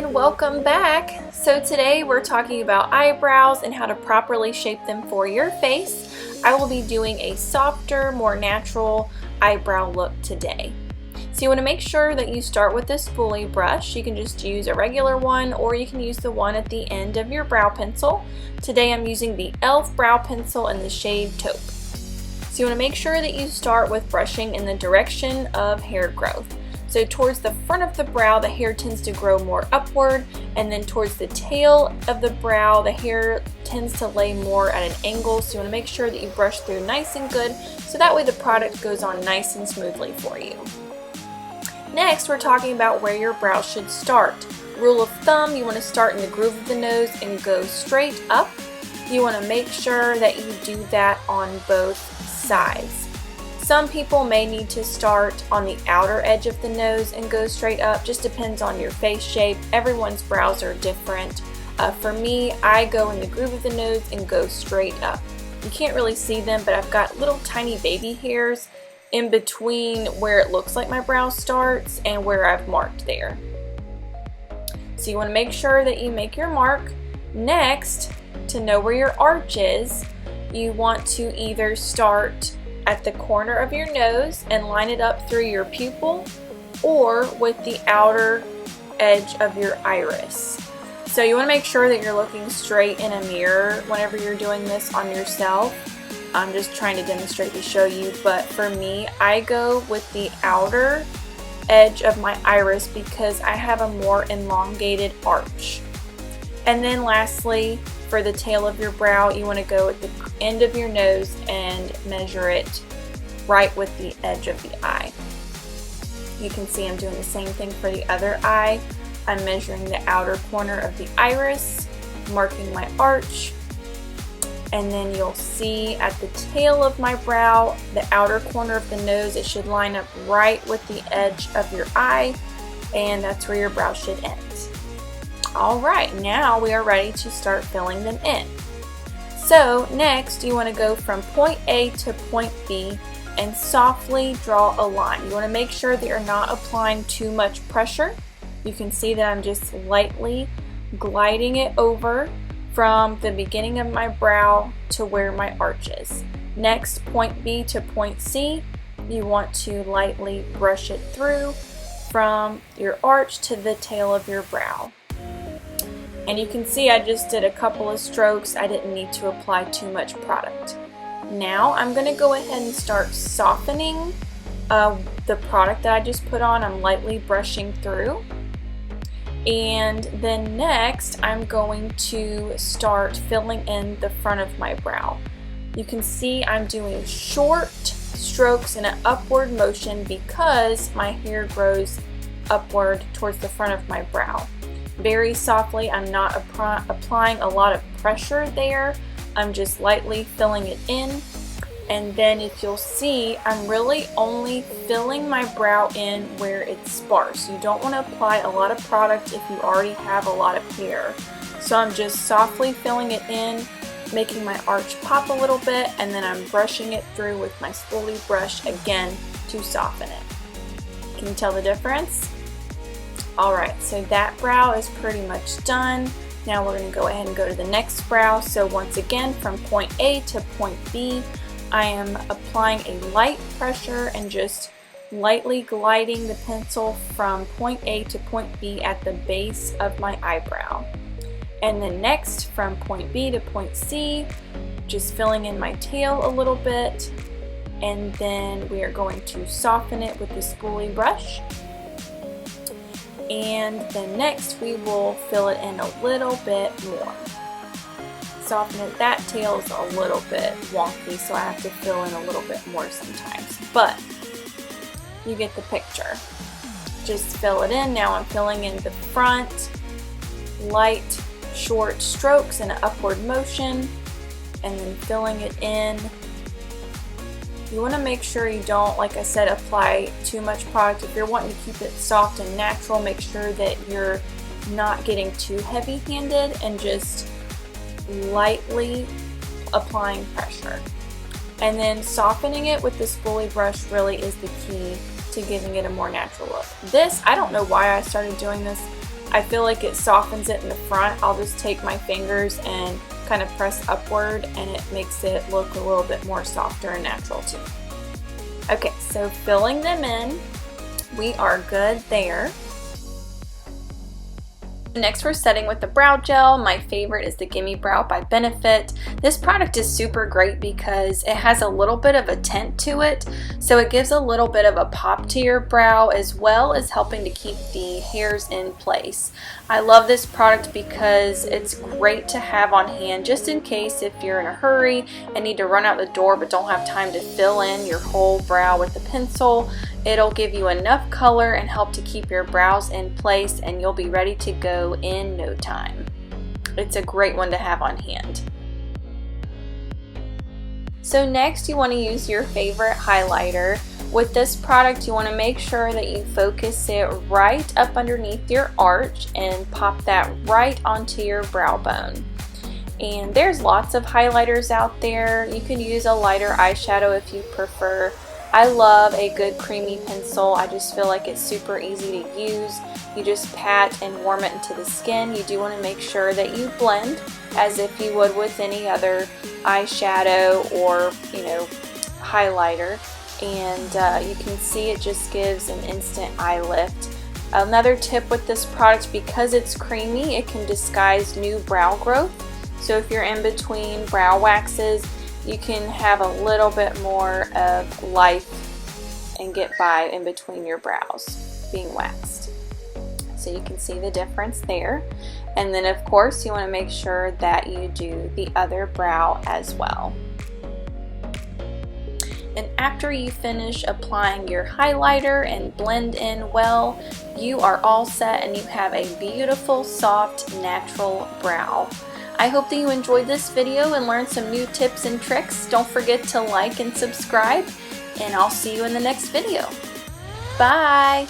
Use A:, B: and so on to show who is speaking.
A: everyone, welcome back. So today we're talking about eyebrows and how to properly shape them for your face. I will be doing a softer, more natural eyebrow look today. So you want to make sure that you start with this spoolie brush. You can just use a regular one or you can use the one at the end of your brow pencil. Today I'm using the e.l.f. brow pencil in the shade Taupe. So you want to make sure that you start with brushing in the direction of hair growth. So towards the front of the brow, the hair tends to grow more upward, and then towards the tail of the brow, the hair tends to lay more at an angle. So you want to make sure that you brush through nice and good, so that way the product goes on nice and smoothly for you. Next, we're talking about where your brow should start. Rule of thumb, you want to start in the groove of the nose and go straight up. You want to make sure that you do that on both sides. Some people may need to start on the outer edge of the nose and go straight up. Just depends on your face shape. Everyone's brows are different. For me, I go in the groove of the nose and go straight up. You can't really see them, but I've got little tiny baby hairs in between where it looks like my brow starts and where I've marked there. So you want to make sure that you make your mark. Next, to know where your arch is, you want to either start at the corner of your nose and line it up through your pupil, or with the outer edge of your iris. So you want to make sure that you're looking straight in a mirror whenever you're doing this on yourself. I'm just trying to demonstrate to show you, but for me, I go with the outer edge of my iris because I have a more elongated arch. And then lastly, for the tail of your brow, you want to go at the end of your nose and measure it right with the edge of the eye. You can see I'm doing the same thing for the other eye. I'm measuring the outer corner of the iris, marking my arch, and then you'll see at the tail of my brow, the outer corner of the nose, it should line up right with the edge of your eye, and that's where your brow should end. Alright, now we are ready to start filling them in. So next you want to go from point A to point B and softly draw a line. You want to make sure that you're not applying too much pressure. You can see that I'm just lightly gliding it over from the beginning of my brow to where my arch is. Next, point B to point C, you want to lightly brush it through from your arch to the tail of your brow. And you can see I just did a couple of strokes. I didn't need to apply too much product. Now I'm going to go ahead and start softening the product that I just put on. I'm lightly brushing through. And then next I'm going to start filling in the front of my brow. You can see I'm doing short strokes in an upward motion because my hair grows upward towards the front of my brow. Very softly, I'm not applying a lot of pressure there. I'm just lightly filling it in. And then if you'll see, I'm really only filling my brow in where it's sparse. You don't want to apply a lot of product if you already have a lot of hair. So I'm just softly filling it in, making my arch pop a little bit, and then I'm brushing it through with my spoolie brush again to soften it. Can you tell the difference? Alright, so that brow is pretty much done. Now we're going to go ahead and go to the next brow. So once again, from point A to point B, I am applying a light pressure and just lightly gliding the pencil from point A to point B at the base of my eyebrow. And then next, from point B to point C, just filling in my tail a little bit. And then we are going to soften it with the spoolie brush. And then next we will fill it in a little bit more. Soften it. That tail is a little bit wonky, so I have to fill in a little bit more sometimes. But you get the picture. Just fill it in. Now I'm filling in the front, light, short strokes in an upward motion, and then filling it in. You want to make sure you don't, like I said, apply too much product. If you're wanting to keep it soft and natural, make sure that you're not getting too heavy-handed and just lightly applying pressure. And then softening it with the spoolie brush really is the key to giving it a more natural look. This, I don't know why I started doing this. I feel like it softens it in the front. I'll just take my fingers and kind of press upward, and it makes it look a little bit more softer and natural too. Okay, so filling them in, we are good there. Next, we're setting with the brow gel. My favorite is the Gimme Brow by Benefit. This product is super great because it has a little bit of a tint to it, so it gives a little bit of a pop to your brow as well as helping to keep the hairs in place. I love this product because it's great to have on hand just in case if you're in a hurry and need to run out the door but don't have time to fill in your whole brow with the pencil. It'll give you enough color and help to keep your brows in place, and you'll be ready to go in no time. It's a great one to have on hand. So next, you want to use your favorite highlighter. With this product, you want to make sure that you focus it right up underneath your arch and pop that right onto your brow bone. And there's lots of highlighters out there. You can use a lighter eyeshadow if you prefer. I love a good creamy pencil. I just feel like it's super easy to use. You just pat and warm it into the skin. You do want to make sure that you blend as if you would with any other eyeshadow or, highlighter. And you can see it just gives an instant eye lift. Another tip with this product, because it's creamy, it can disguise new brow growth. So if you're in between brow waxes, you can have a little bit more of life and get by in between your brows being waxed. So you can see the difference there. And then of course you want to make sure that you do the other brow as well. And after you finish applying your highlighter and blend in well, you are all set and you have a beautiful, soft, natural brow. I hope that you enjoyed this video and learned some new tips and tricks. Don't forget to like and subscribe, and I'll see you in the next video. Bye!